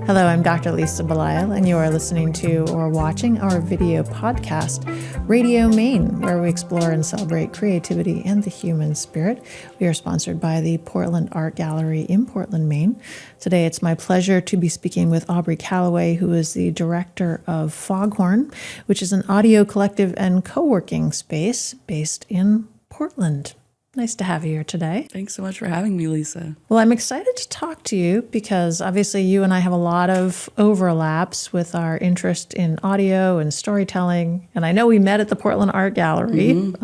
Hello, I'm Dr. Lisa Belisle, and you are listening to or watching our video podcast, Radio Maine, where we explore and celebrate creativity and the human spirit. We are sponsored by the Portland Art Gallery in Portland, Maine. Today, it's my pleasure to be speaking with Aubrey Calaway, who is the director of Foghorn, which is an audio collective and co-working space based in Portland. Nice to have you here today. Thanks so much for having me, Lisa. Well, I'm excited to talk to you because obviously you and I have a lot of overlaps with our interest in audio and storytelling. And I know we met at the Portland Art Gallery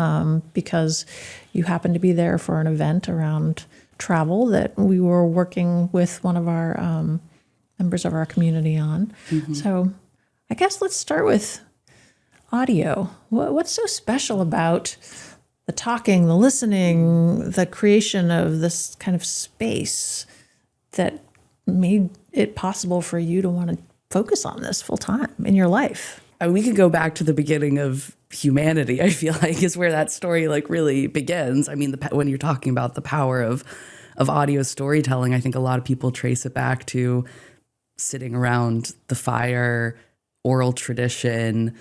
because you happened to be there for an event around travel that we were working with one of our members of our community on. So I guess let's start with audio. What's so special about the talking, the listening, the creation of this kind of space that made it possible for you to want to focus on this full time in your life? We could go back to the beginning of humanity, I feel like, is where that story really begins. I mean, when you're talking about the power of audio storytelling, I think a lot of people trace it back to sitting around the fire, oral tradition,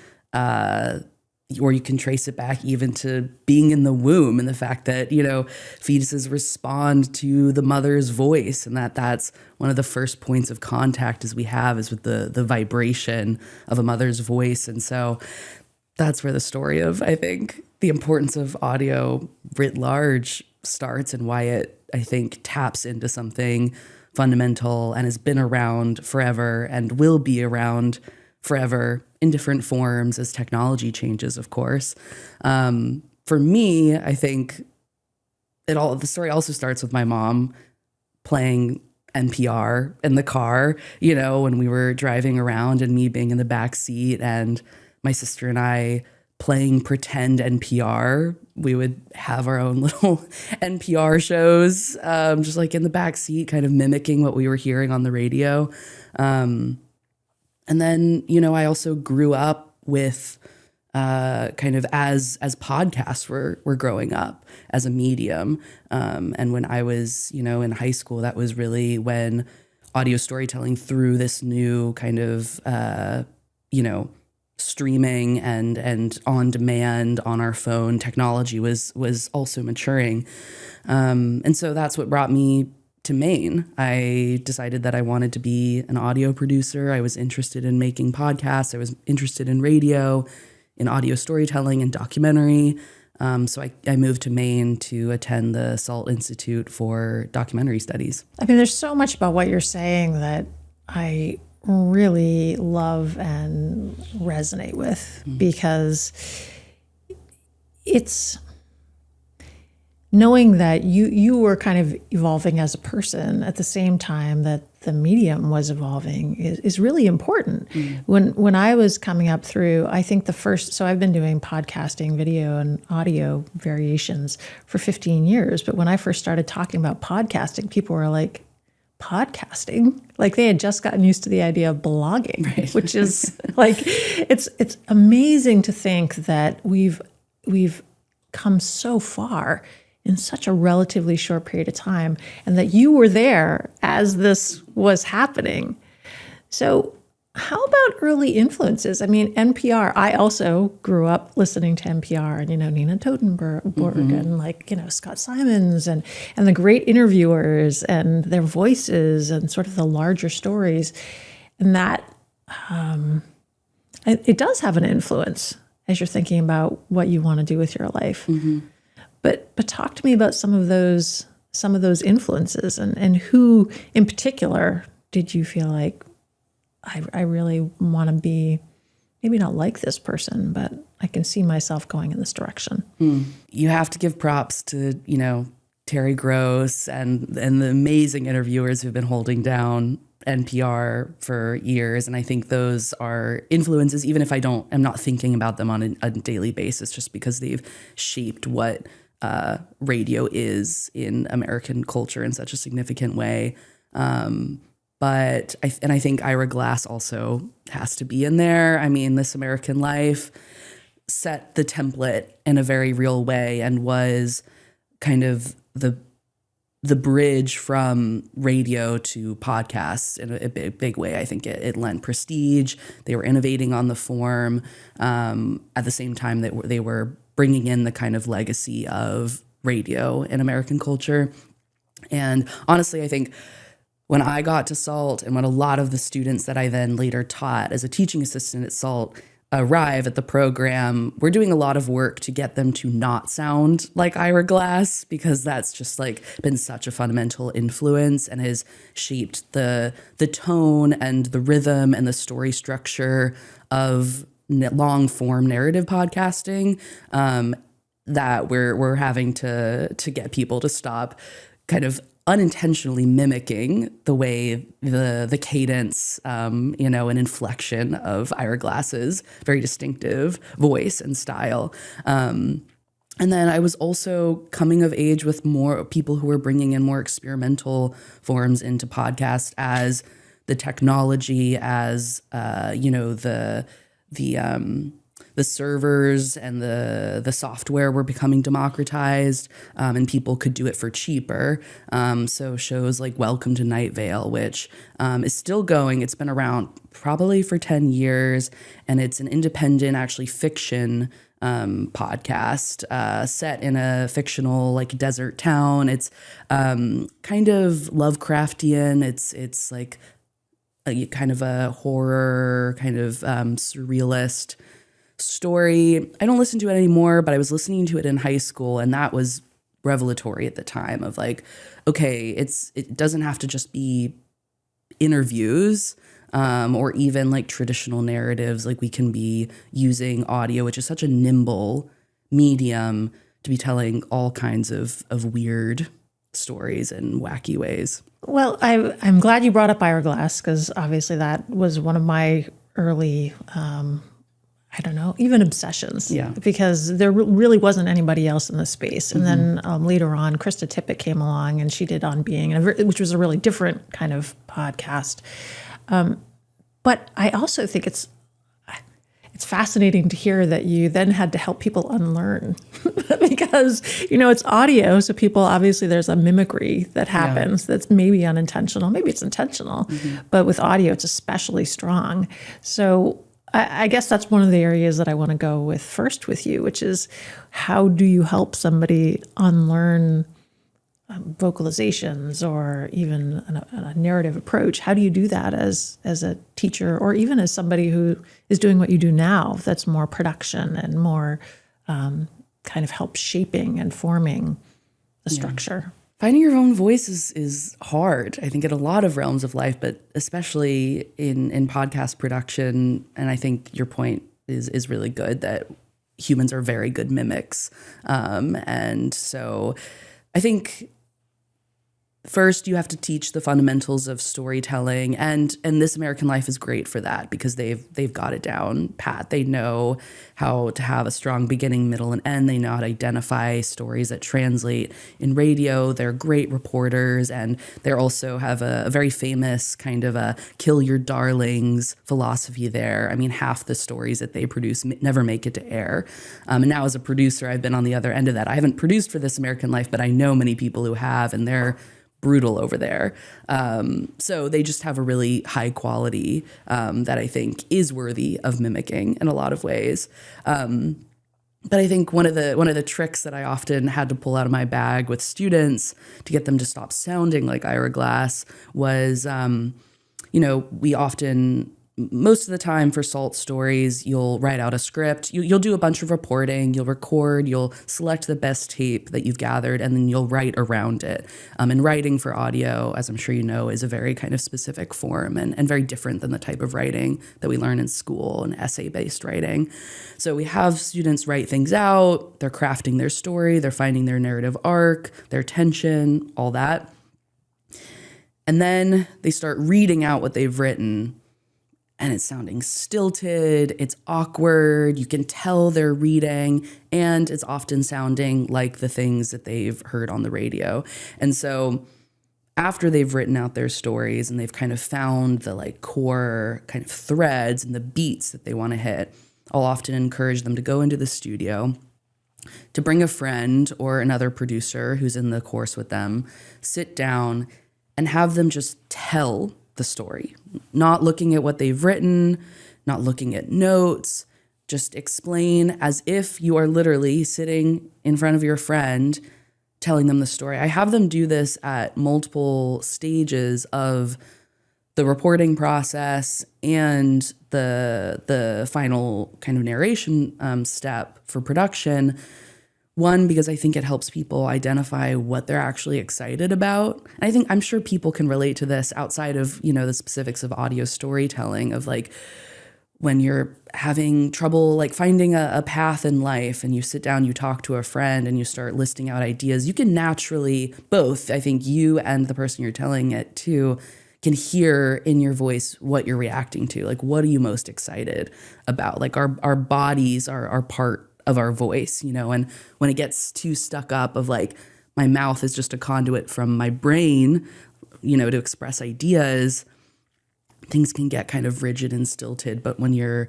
or you can trace it back even to being in the womb and the fact that, fetuses respond to the mother's voice, and that's one of the first points of contact as we have is with the vibration of a mother's voice. And so that's where the story of, I think, the importance of audio writ large starts, and why it, I think, taps into something fundamental and has been around forever and will be around forever in different forms as technology changes, of course. For me, I think the story also starts with my mom playing NPR in the car, when we were driving around, and me being in the back seat, and my sister and I playing pretend NPR. We would have our own little NPR shows, just in the back seat, kind of mimicking what we were hearing on the radio. And then, I also grew up with kind of as podcasts were growing up as a medium. And when I was, in high school, that was really when audio storytelling through this new kind of, streaming and on demand on our phone technology was also maturing. And so that's what brought me to Maine. I decided that I wanted to be an audio producer. I was interested in making podcasts. I was interested in radio, in audio storytelling and documentary. So I moved to Maine to attend the SALT Institute for Documentary Studies. I mean, there's so much about what you're saying that I really love and resonate with, because it's knowing that you were kind of evolving as a person at the same time that the medium was evolving is really important. When I was coming up through, I think so I've been doing podcasting, video and audio variations for 15 years. But when I first started talking about podcasting, people were like, podcasting? Like they had just gotten used to the idea of blogging, right. Which is it's amazing to think that we've come so far in such a relatively short period of time, and that you were there as this was happening. So how about early influences? I mean, NPR, I also grew up listening to NPR and, Nina Totenberg and Scott Simons and the great interviewers and their voices and sort of the larger stories. And that it does have an influence as you're thinking about what you want to do with your life. But talk to me about some of those influences and who in particular did you feel like I really want to be, maybe not like this person, but I can see myself going in this direction. You have to give props to, Terry Gross and the amazing interviewers who've been holding down NPR for years. And I think those are influences, even if I'm not thinking about them on a daily basis, just because they've shaped what radio is in American culture in such a significant way. But I think Ira Glass also has to be in there. I mean, This American Life set the template in a very real way and was kind of the the bridge from radio to podcasts in a big way. I think it lent prestige. They were innovating on the form at the same time that they were bringing in the kind of legacy of radio in American culture. And honestly, I think when I got to SALT and when a lot of the students that I then later taught as a teaching assistant at SALT arrive at the program, we're doing a lot of work to get them to not sound like Ira Glass, because that's just like been such a fundamental influence and has shaped the tone and the rhythm and the story structure of long form narrative podcasting, that we're having to get people to stop kind of unintentionally mimicking the way the cadence, and inflection of Ira Glass's very distinctive voice and style. And then I was also coming of age with more people who were bringing in more experimental forms into podcast as the technology, as the servers and the software were becoming democratized, and people could do it for cheaper. So shows like Welcome to Night Vale, which is still going. It's been around probably for 10 years, and it's an independent, actually fiction podcast set in a fictional like desert town. It's kind of Lovecraftian. It's like a kind of a horror, kind of surrealist story. I don't listen to it anymore, but I was listening to it in high school, and that was revelatory at the time of like, okay, it doesn't have to just be interviews or even like traditional narratives. Like we can be using audio, which is such a nimble medium, to be telling all kinds of weird stories in wacky ways. Well, I'm glad you brought up Ira Glass, because obviously that was one of my early even obsessions. Yeah. Because there really wasn't anybody else in the space. And then later on, Krista Tippett came along and she did On Being, which was a really different kind of podcast. But I also think it's fascinating to hear that you then had to help people unlearn because, it's audio. So people, obviously there's a mimicry that happens that's maybe unintentional, maybe it's intentional, but with audio, it's especially strong. So I guess that's one of the areas that I want to go with first with you, which is how do you help somebody unlearn vocalizations or even a narrative approach? How do you do that as a teacher or even as somebody who is doing what you do now that's more production and more kind of help shaping and forming the structure? Finding your own voice is hard, I think, in a lot of realms of life, but especially in podcast production. And I think your point is really good that humans are very good mimics. And so I think first you have to teach the fundamentals of storytelling, and This American Life is great for that because they've got it down pat. They know how to have a strong beginning, middle, and end. They know how to identify stories that translate in radio. They're great reporters, and they also have a very famous kind of a kill your darlings philosophy there. I mean, half the stories that they produce never make it to air. And now as a producer, I've been on the other end of that. I haven't produced for This American Life, but I know many people who have, and they're brutal over there. So they just have a really high quality that I think is worthy of mimicking in a lot of ways. But I think one of the tricks that I often had to pull out of my bag with students to get them to stop sounding like Ira Glass was, we often, most of the time for SALT stories, you'll write out a script. You'll do a bunch of reporting. You'll record. You'll select the best tape that you've gathered, and then you'll write around it. And writing for audio, as I'm sure you know, is a very kind of specific form and very different than the type of writing that we learn in school and essay-based writing. So we have students write things out. They're crafting their story. They're finding their narrative arc, their tension, all that. And then they start reading out what they've written, and it's sounding stilted, it's awkward, you can tell they're reading, and it's often sounding like the things that they've heard on the radio. And so after they've written out their stories and they've kind of found the like core kind of threads and the beats that they want to hit, I'll often encourage them to go into the studio to bring a friend or another producer who's in the course with them, sit down and have them just tell the story, not looking at what they've written, not looking at notes, just explain as if you are literally sitting in front of your friend telling them the story. I have them do this at multiple stages of the reporting process and the final kind of narration step for production. One, because I think it helps people identify what they're actually excited about. And I'm sure people can relate to this outside of, the specifics of audio storytelling, of like when you're having trouble like finding a path in life and you sit down, you talk to a friend and you start listing out ideas. You can naturally, both, I think you and the person you're telling it to, can hear in your voice what you're reacting to. Like, what are you most excited about? Like our bodies are part of our voice, and when it gets too stuck up of like, my mouth is just a conduit from my brain, to express ideas, things can get kind of rigid and stilted. But when you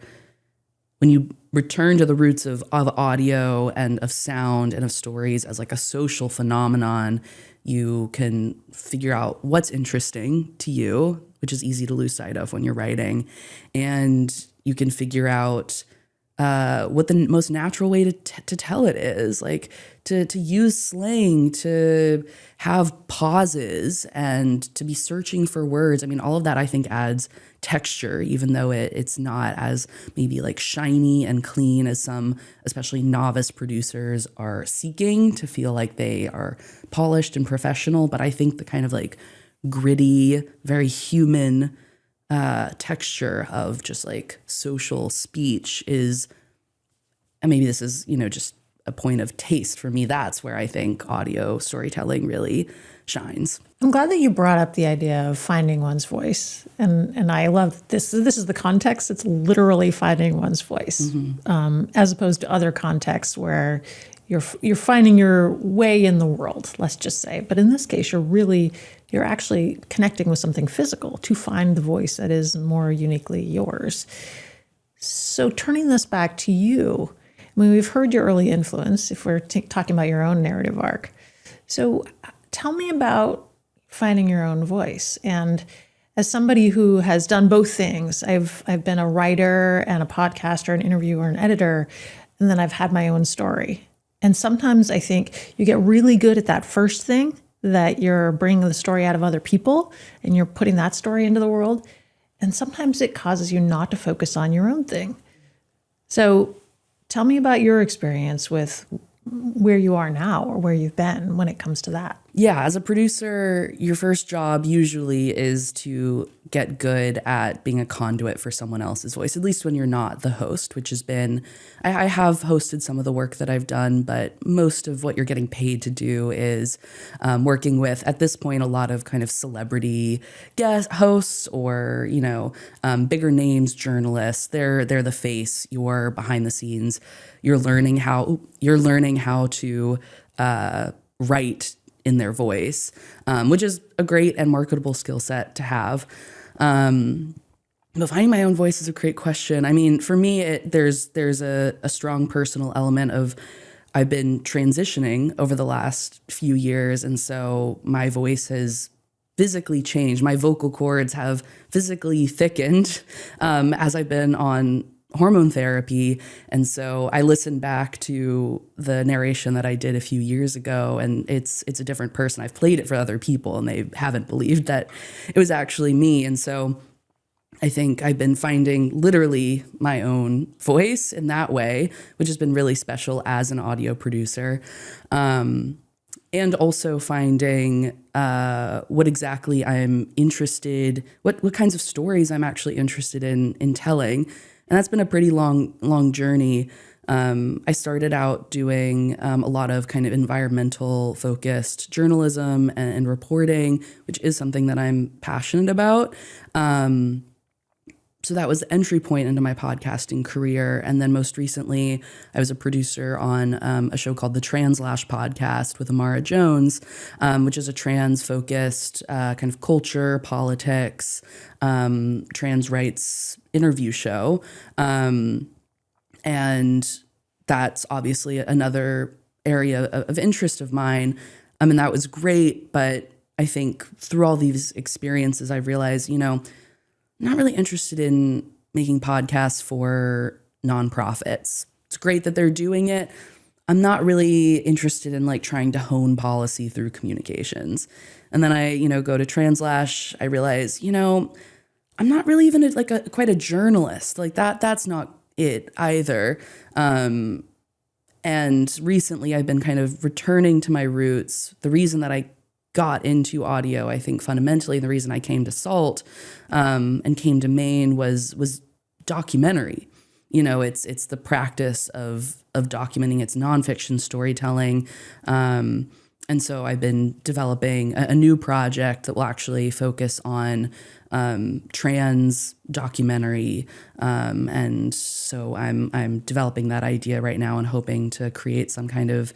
return to the roots of audio and of sound and of stories as like a social phenomenon, you can figure out what's interesting to you, which is easy to lose sight of when you're writing. And you can figure out what the most natural way to tell it is, like to use slang, to have pauses, and to be searching for words. I mean, all of that I think adds texture, even though it's not as maybe like shiny and clean as some, especially novice producers, are seeking to feel like they are polished and professional. But I think the kind of like gritty, very human texture of just like social speech is, and maybe this is, just a point of taste for me. That's where I think audio storytelling really shines. I'm glad that you brought up the idea of finding one's voice. And I love this. This is the context. It's literally finding one's voice, as opposed to other contexts where you're finding your way in the world, let's just say. But in this case, you're actually connecting with something physical to find the voice that is more uniquely yours. So turning this back to you, I mean, we've heard your early influence, if we're talking about your own narrative arc. So tell me about finding your own voice. And as somebody who has done both things, I've been a writer and a podcaster, an interviewer, an editor, and then I've had my own story. And sometimes I think you get really good at that first thing, that you're bringing the story out of other people and you're putting that story into the world. And sometimes it causes you not to focus on your own thing. So tell me about your experience with where you are now or where you've been when it comes to that. Yeah, as a producer, your first job usually is to get good at being a conduit for someone else's voice, at least when you're not the host, which has been, I have hosted some of the work that I've done, but most of what you're getting paid to do is working with, at this point, a lot of kind of celebrity guest hosts or, bigger names, journalists. They're the face, you're behind the scenes. You're learning how to write in their voice, which is a great and marketable skill set to have. But finding my own voice is a great question. I mean, for me, there's a strong personal element of I've been transitioning over the last few years, and so my voice has physically changed. My vocal cords have physically thickened as I've been on hormone therapy. And so I listened back to the narration that I did a few years ago, and it's a different person. I've played it for other people and they haven't believed that it was actually me. And so I think I've been finding literally my own voice in that way, which has been really special as an audio producer. And also finding what exactly I'm interested, what kinds of stories I'm actually interested in telling. And that's been a pretty long journey. I started out doing a lot of kind of environmental focused journalism and reporting, which is something that I'm passionate about. So that was the entry point into my podcasting career. And then most recently, I was a producer on a show called the Translash Podcast with Amara Jones, which is a trans-focused kind of culture, politics, trans rights interview show. And that's obviously another area of interest of mine. I mean, that was great, but I think through all these experiences, I've realized, I'm not really interested in making podcasts for nonprofits. It's great that they're doing it. I'm not really interested in like trying to hone policy through communications. And then I, go to Translash. I realize, I'm not really even quite a journalist. Like that's not it either. And recently I've been kind of returning to my roots. The reason that I got into audio, I think fundamentally the reason I came to SALT and came to Maine was documentary. It's the practice of documenting. It's nonfiction storytelling. And so I've been developing a new project that will actually focus on trans documentary. And so I'm developing that idea right now and hoping to create some kind of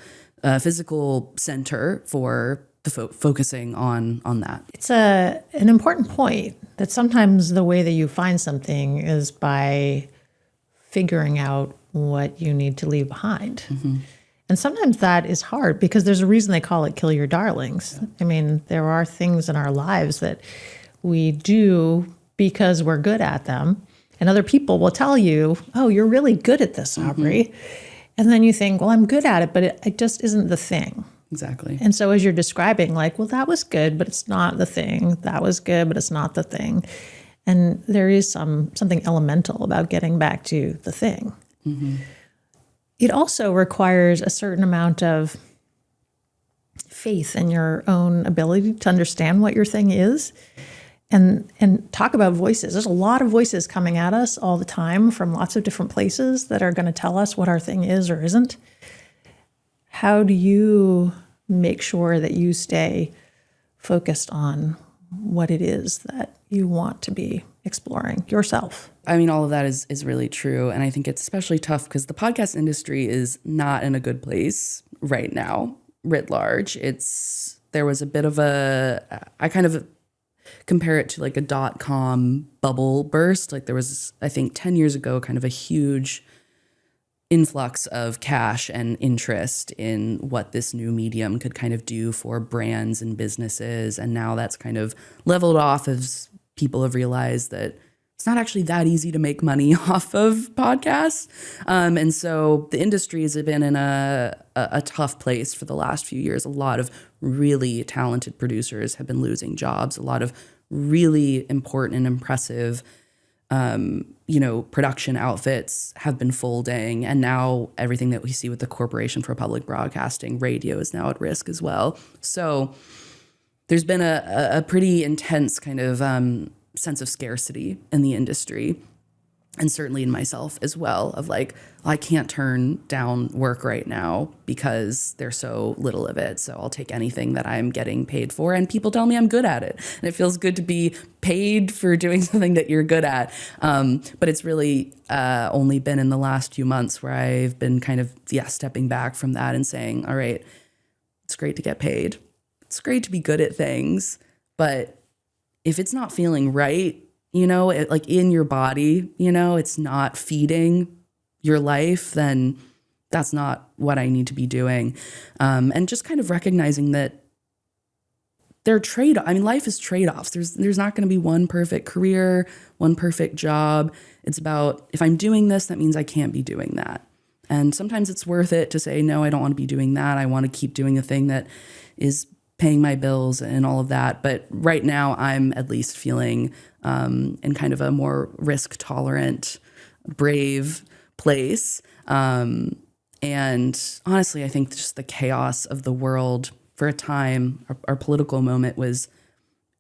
physical center for the focusing on that. It's an important point that sometimes the way that you find something is by figuring out what you need to leave behind. Mm-hmm. And sometimes that is hard because there's a reason they call it kill your darlings. I mean, there are things in our lives that we do because we're good at them. And other people will tell you, oh, you're really good at this, Aubrey. Mm-hmm. And then you think, well, I'm good at it, but it just isn't the thing. Exactly. And so as you're describing, like, well, that was good, but it's not the thing. That was good, but it's not the thing. And there is something elemental about getting back to the thing. Mm-hmm. It also requires a certain amount of faith in your own ability to understand what your thing is and talk about voices. There's a lot of voices coming at us all the time from lots of different places that are going to tell us what our thing is or isn't. How do you make sure that you stay focused on what it is that you want to be exploring yourself? I mean, all of that is really true. And I think it's especially tough because the podcast industry is not in a good place right now, writ large. There was a bit of I kind of compare it to like a .com bubble burst. Like there was, I think 10 years ago, kind of a huge influx of cash and interest in what this new medium could kind of do for brands and businesses. And now that's kind of leveled off as people have realized that it's not actually that easy to make money off of podcasts. And so the industry has been in a tough place for the last few years. A lot of really talented producers have been losing jobs. A lot of really important and impressive production outfits have been folding. And now everything that we see with the Corporation for Public Broadcasting, radio is now at risk as well. So there's been a pretty intense kind of sense of scarcity in the industry, and certainly in myself as well, of like, I can't turn down work right now because there's so little of it. So I'll take anything that I'm getting paid for. And people tell me I'm good at it. And it feels good to be paid for doing something that you're good at. But it's really only been in the last few months where I've been kind of, stepping back from that and saying, all right, it's great to get paid. It's great to be good at things. But if it's not feeling right, like in your body, it's not feeding your life, then that's not what I need to be doing. And just kind of recognizing that there are life is trade-offs. There's not going to be one perfect career, one perfect job. It's about, if I'm doing this, that means I can't be doing that. And sometimes it's worth it to say, no, I don't want to be doing that. I want to keep doing a thing that is paying my bills and all of that. But right now I'm at least feeling in kind of a more risk tolerant, brave place. And honestly, I think just the chaos of the world for a time, our political moment was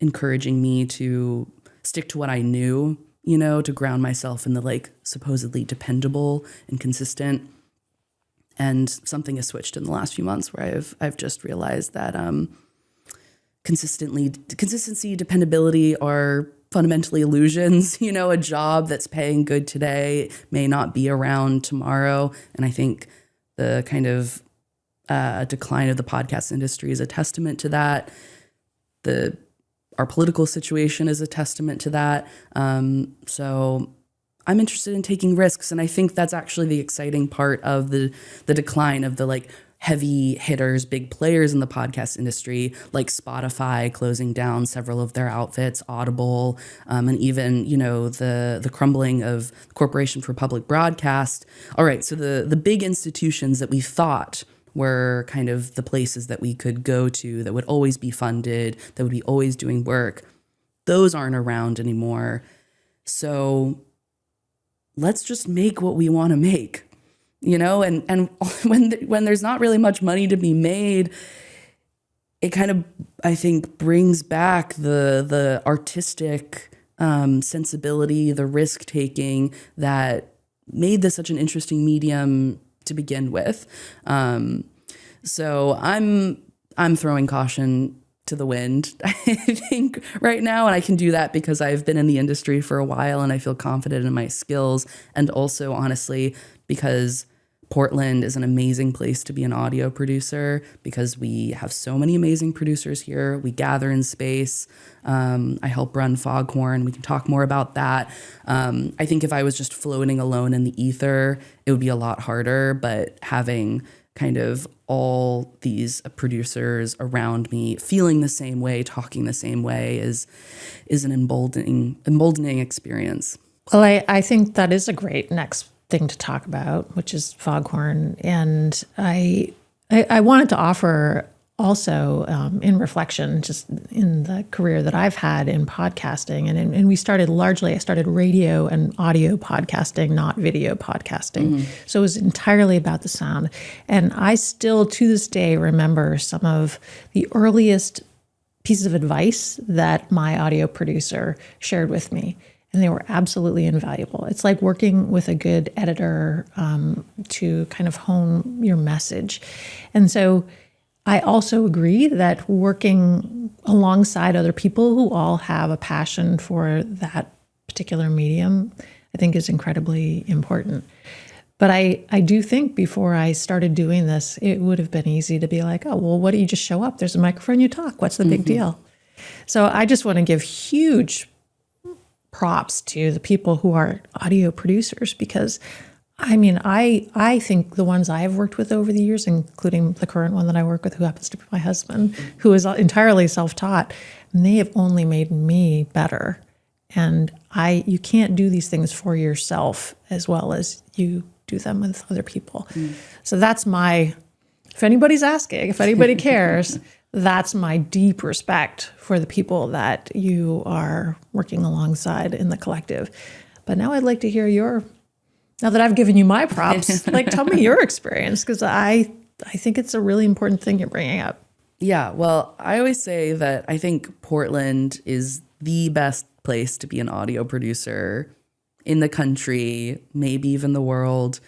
encouraging me to stick to what I knew, to ground myself in the like supposedly dependable and consistent. And something has switched in the last few months where I've just realized that consistency, dependability are fundamentally illusions. A job that's paying good today may not be around tomorrow. And I think the kind of decline of the podcast industry is a testament to that. Our political situation is a testament to that. So I'm interested in taking risks. And I think that's actually the exciting part of the decline of the like heavy hitters, big players in the podcast industry, like Spotify closing down several of their outfits, Audible, and even, you know, the crumbling of Corporation for Public Broadcast. All right, so the big institutions that we thought were kind of the places that we could go to that would always be funded, that would be always doing work, those aren't around anymore. So let's just make what we want to make. You know, and when there's not really much money to be made, it kind of, I think, brings back the artistic sensibility, the risk taking that made this such an interesting medium to begin with. So I'm throwing caution to the wind, I think, right now. And I can do that because I've been in the industry for a while and I feel confident in my skills. And also, honestly, because Portland is an amazing place to be an audio producer because we have so many amazing producers here. We gather in space. I help run Foghorn. We can talk more about that. I think if I was just floating alone in the ether, it would be a lot harder. But having kind of all these producers around me feeling the same way, talking the same way is an emboldening experience. Well, I think that is a great next thing to talk about, which is Foghorn. And I wanted to offer also in reflection, just in the career that I've had in podcasting. And we started I started radio and audio podcasting, not video podcasting. Mm-hmm. So it was entirely about the sound. And I still, to this day, remember some of the earliest pieces of advice that my audio producer shared with me. And they were absolutely invaluable. It's like working with a good editor to kind of hone your message. And so I also agree that working alongside other people who all have a passion for that particular medium, I think is incredibly important. But I do think before I started doing this, it would have been easy to be like, oh, well, what do you just show up? There's a microphone, you talk. What's the big deal? So I just want to give huge props to the people who are audio producers, because I mean, I think the ones I have worked with over the years, including the current one that I work with, who happens to be my husband, who is entirely self-taught, and they have only made me better. And you can't do these things for yourself as well as you do them with other people. So that's if anybody's asking, if anybody cares, that's my deep respect for the people that you are working alongside in the collective. But now I'd like to hear now that I've given you my props, like tell me your experience, because I think it's a really important thing you're bringing up. Yeah, well, I always say that I think Portland is the best place to be an audio producer in the country, maybe even the world.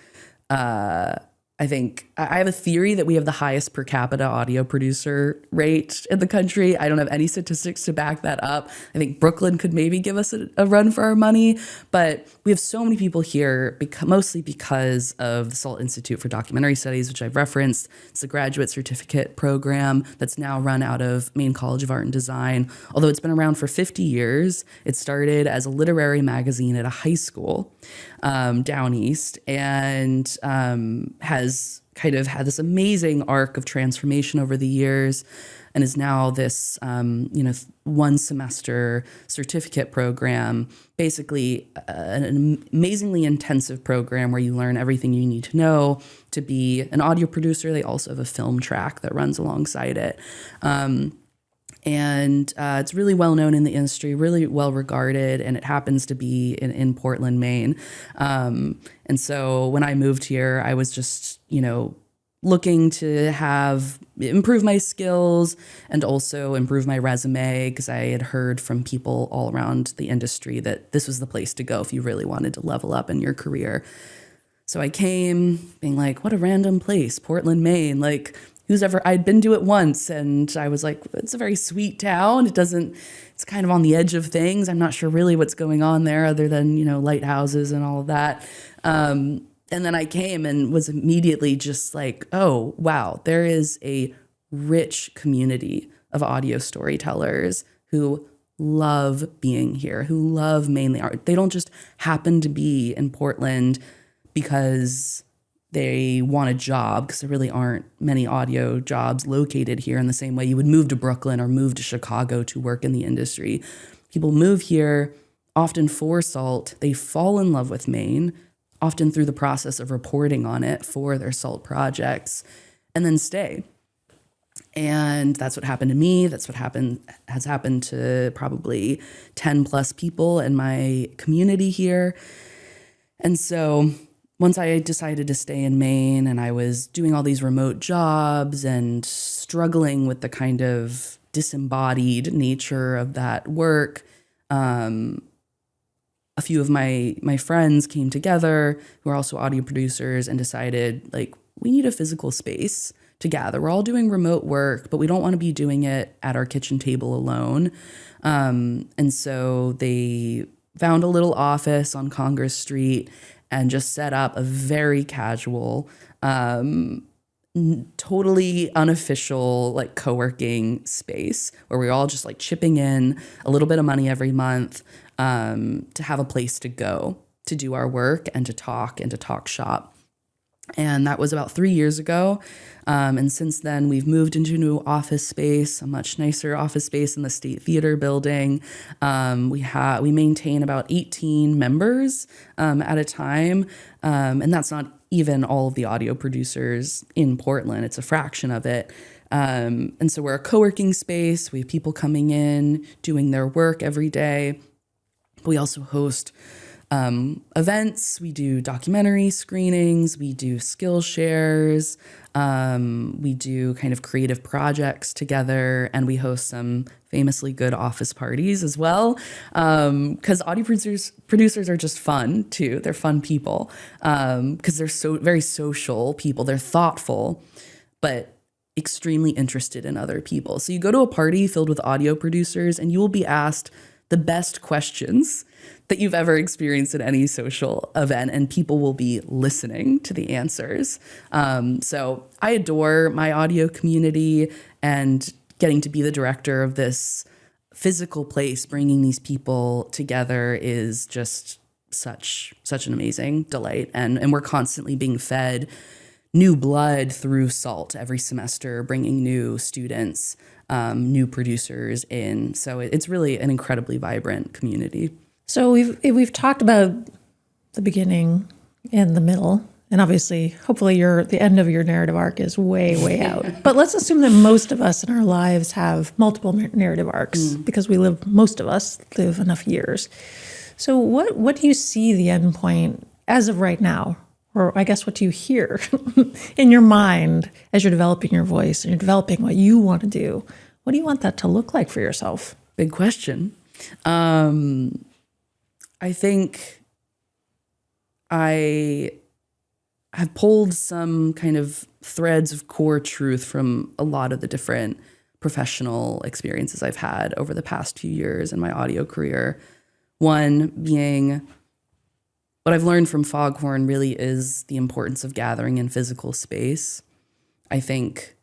I think I have a theory that we have the highest per capita audio producer rate in the country. I don't have any statistics to back that up. I think Brooklyn could maybe give us a run for our money, but we have so many people here, mostly because of the Salt Institute for Documentary Studies, which I've referenced. It's a graduate certificate program that's now run out of Maine College of Art and Design. Although it's been around for 50 years, it started as a literary magazine at a high school down east, and has kind of had this amazing arc of transformation over the years, and is now this one semester certificate program, basically an amazingly intensive program where you learn everything you need to know to be an audio producer. They also have a film track that runs alongside it. And it's really well known in the industry, really well regarded, and it happens to be in Portland, Maine. And so when I moved here, I was just, looking to improve my skills and also improve my resume, because I had heard from people all around the industry that this was the place to go if you really wanted to level up in your career. So I came being like, what a random place, Portland, Maine. Like, I'd been to it once, and I was like, it's a very sweet town. It's kind of on the edge of things. I'm not sure really what's going on there other than, lighthouses and all of that. And then I came and was immediately just like, oh, wow, there is a rich community of audio storytellers who love being here, who love mainly art. They don't just happen to be in Portland because they want a job, because there really aren't many audio jobs located here in the same way you would move to Brooklyn or move to Chicago to work in the industry. People move here often for SALT. They fall in love with Maine, often through the process of reporting on it for their SALT projects, and then stay. And that's what happened to me. That's what has happened to probably 10 plus people in my community here. And so once I decided to stay in Maine and I was doing all these remote jobs and struggling with the kind of disembodied nature of that work, a few of my friends came together who are also audio producers and decided, like, we need a physical space to gather. We're all doing remote work, but we don't want to be doing it at our kitchen table alone. And so they found a little office on Congress Street and just set up a very casual, totally unofficial, like, co-working space where we're all just like chipping in a little bit of money every month to have a place to go to do our work and to talk shop. And that was about 3 years ago. And since then, we've moved into a new office space, a much nicer office space in the State Theater building. We maintain about 18 members at a time. And that's not even all of the audio producers in Portland. It's a fraction of it. And so we're a co-working space. We have people coming in, doing their work every day. We also host events. We do documentary screenings. We do skill shares. We do kind of creative projects together, and we host some famously good office parties as well. Because audio producers are just fun too. They're fun people because they're so very social people. They're thoughtful, but extremely interested in other people. So you go to a party filled with audio producers, and you will be asked the best questions that you've ever experienced at any social event, and people will be listening to the answers. So I adore my audio community, and getting to be the director of this physical place, bringing these people together, is just such an amazing delight. And we're constantly being fed new blood through SALT every semester, bringing new students, new producers in. So it's really an incredibly vibrant community. So we've talked about the beginning and the middle, and obviously, hopefully, the end of your narrative arc is way out. But let's assume that most of us in our lives have multiple narrative arcs because most of us live enough years. So what do you see the end point as of right now? Or I guess, what do you hear in your mind as you're developing your voice and you're developing what you want to do? What do you want that to look like for yourself? Big question. I think I have pulled some kind of threads of core truth from a lot of the different professional experiences I've had over the past few years in my audio career. One being, what I've learned from Foghorn really is the importance of gathering in physical space. I think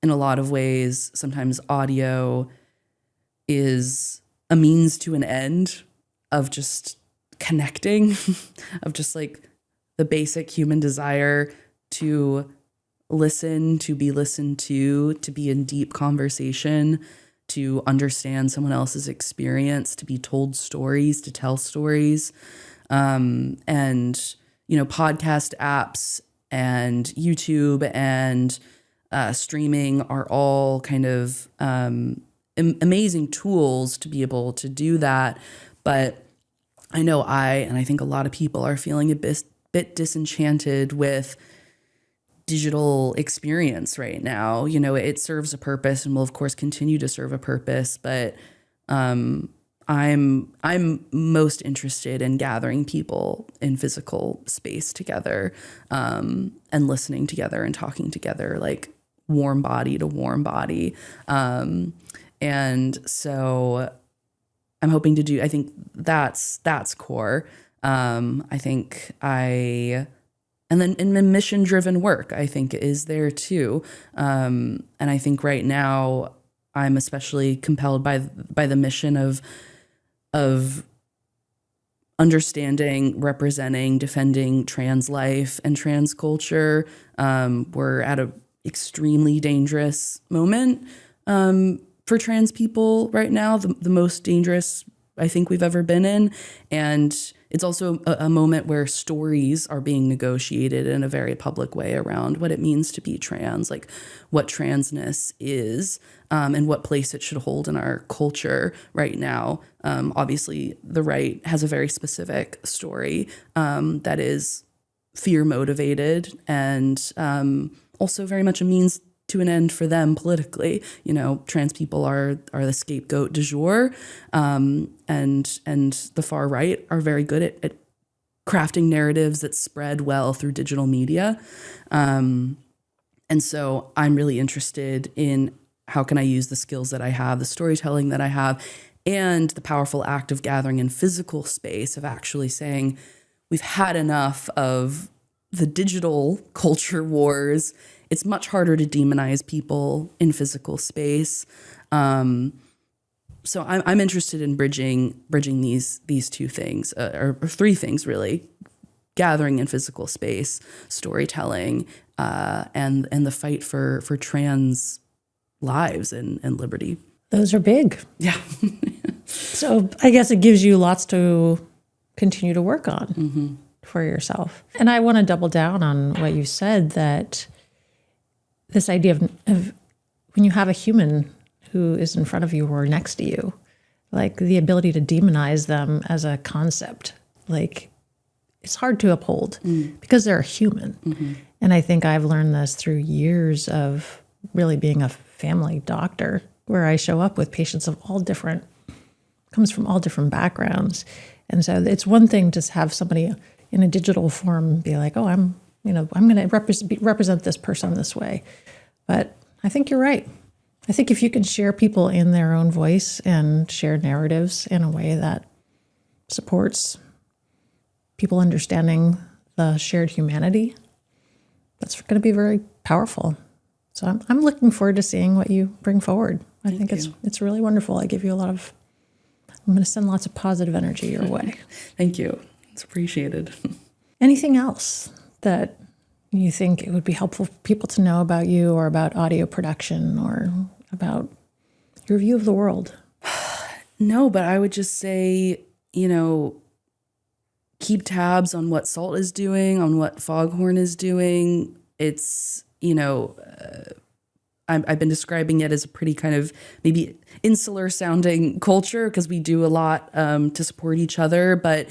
in a lot of ways, sometimes audio is a means to an end of just connecting, of just like the basic human desire to listen, to be listened to be in deep conversation, to understand someone else's experience, to be told stories, to tell stories. And, podcast apps and YouTube and streaming are all kind of amazing tools to be able to do that. But I know and I think a lot of people are feeling a bit disenchanted with digital experience right now. It serves a purpose and will of course continue to serve a purpose, but I'm most interested in gathering people in physical space together, and listening together and talking together, like warm body to warm body. And so I'm hoping to do, I think that's core. I think and then in the mission-driven work, I think is there too. And I think right now I'm especially compelled by the mission of understanding, representing, defending trans life and trans culture. We're at an extremely dangerous moment for trans people right now, the most dangerous I think we've ever been in. And it's also a moment where stories are being negotiated in a very public way around what it means to be trans, like what transness is, and what place it should hold in our culture right now. Obviously, the right has a very specific story that is fear motivated and also very much a means to an end for them politically. Trans people are the scapegoat du jour, and the far right are very good at crafting narratives that spread well through digital media. And so I'm really interested in how can I use the skills that I have, the storytelling that I have, and the powerful act of gathering in physical space, of actually saying, we've had enough of the digital culture wars. It's much harder to demonize people in physical space. So I'm interested in bridging these two things, or three things really: gathering in physical space, storytelling, and the fight for trans lives and liberty. Those are big. Yeah. So I guess it gives you lots to continue to work on for yourself. And I want to double down on what you said, that this idea of when you have a human who is in front of you or next to you, like the ability to demonize them as a concept, like it's hard to uphold because they're a human. And I think I've learned this through years of really being a family doctor, where I show up with patients of comes from all different backgrounds. And so it's one thing to have somebody in a digital form be like, oh, I'm going to represent this person this way. But I think you're right. I think if you can share people in their own voice and share narratives in a way that supports people understanding the shared humanity, that's going to be very powerful. So I'm looking forward to seeing what you bring forward. I think it's really wonderful. I'm going to send lots of positive energy your way. Thank you. It's appreciated. Anything else that you think it would be helpful for people to know about you, or about audio production, or about your view of the world? No, but I would just say, keep tabs on what SALT is doing, on what Foghorn is doing. It's, I've been describing it as a pretty kind of maybe insular sounding culture, because we do a lot to support each other. But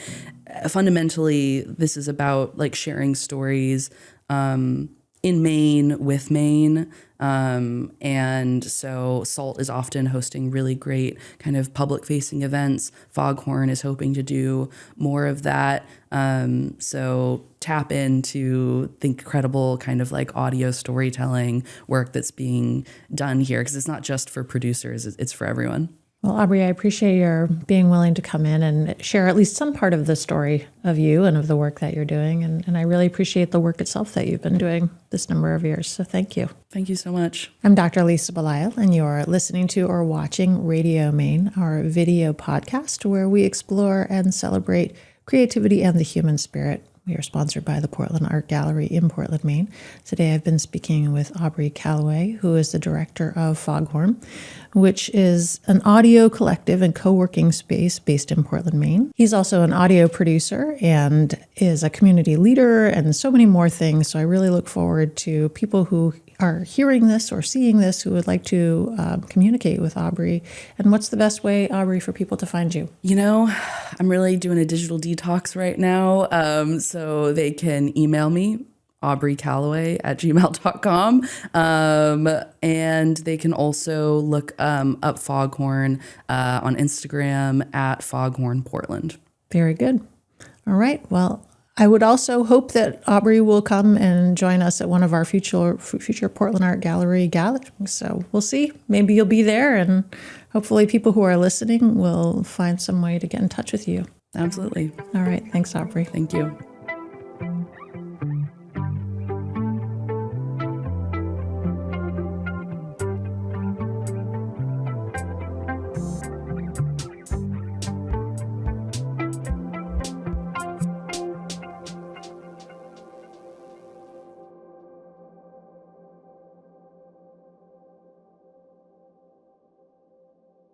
fundamentally, this is about like sharing stories in Maine with Maine. And so SALT is often hosting really great kind of public facing events. Foghorn is hoping to do more of that. So tap into the incredible kind of like audio storytelling work that's being done here, because it's not just for producers, it's for everyone. Well, Aubrey, I appreciate your being willing to come in and share at least some part of the story of you and of the work that you're doing. And I really appreciate the work itself that you've been doing this number of years. So thank you. Thank you so much. I'm Dr. Lisa Belisle, and you're listening to or watching Radio Maine, our video podcast where we explore and celebrate creativity and the human spirit. We are sponsored by the Portland Art Gallery in Portland, Maine. Today I've been speaking with Aubrey Calaway, who is the director of Foghorn, which is an audio collective and co-working space based in Portland, Maine. He's also an audio producer and is a community leader and so many more things. So I really look forward to people who are hearing this or seeing this who would like to communicate with Aubrey. And what's the best way, Aubrey, for people to find you? I'm really doing a digital detox right now. So they can email me, aubreycalaway@gmail.com. And they can also look up Foghorn on Instagram @FoghornPortland. Very good. All right. Well, I would also hope that Aubrey will come and join us at one of our future Portland Art Gallery gatherings. So we'll see. Maybe you'll be there, and hopefully people who are listening will find some way to get in touch with you. Absolutely. All right. Thanks, Aubrey. Thank you.